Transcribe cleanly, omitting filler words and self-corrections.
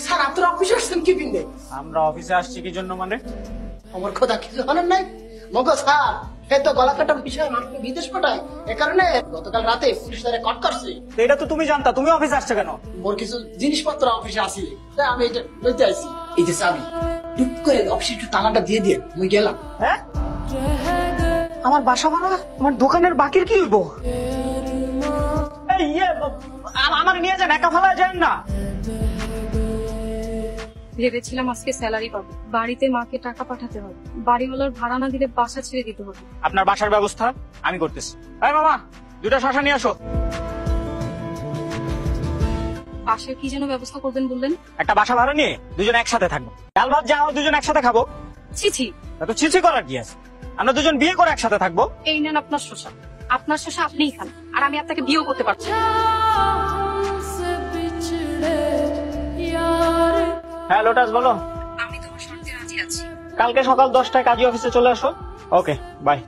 Sir আপনারা অফিসে আসছেন কি পিন্দে? আমরা অফিসে আসছি কি জন্য মানে? আমার কথা কিছু হলেন নাই মগো স্যার, এই তো গলা কাটার বিষয় মানুষকে বিদেশ পাঠায়, এ কারণে গতকাল রাতে পুলিশ তারা কট করছে। তো এটা তো তুমি জানতা, তুমি অফিসে আসছো কেন? মোর কিছু জিনিসপত্র অফিসে আসি, তাই আমি এটা লইতে আইছি। এই যে চাবি, টুক করে অফিসে একটু তালাটা দিয়ে দিয়ে মুই গেলাম। হ্যাঁ, আমার বাসা ভাড়া, আমার দোকানের বাকির কি হইব? এই আমার নিয়ে যান, একা ফেলা যান না। ভেবেছিলাম আজকে স্যালারি পাবো, বাড়িতে মাকে টাকা পাঠাতে হবে, বাড়িওয়ালার ভাড়া না দিলে বাসা ছেড়ে দিতে হবে। আপনার বাসার ব্যবস্থা আমি করতেছি। এই মামা, 2টা শসা নিয়ে আসো। বাসার কি যেন ব্যবস্থা করবেন বললেন? একটা বাসা ভাড়া নিয়ে দুজন একসাথে থাকবো, ডাল ভাত যা হয় দুজন একসাথে খাবো। ছি, তো ছিছি করার কি আছে? আমরা দুজন বিয়ে করে একসাথে থাকবো। এই নেন আপনার শসা, আপনার শসা আপনিই খান, আর আমি আপনাকে বিয়েও করতে পারছি না। হ্যাঁ লোটাস বলো। আমি তোমার শর্তে রাজি আছি। কালকে সকাল 10টায় কাজী অফিসে চলে আসো। Okay bye.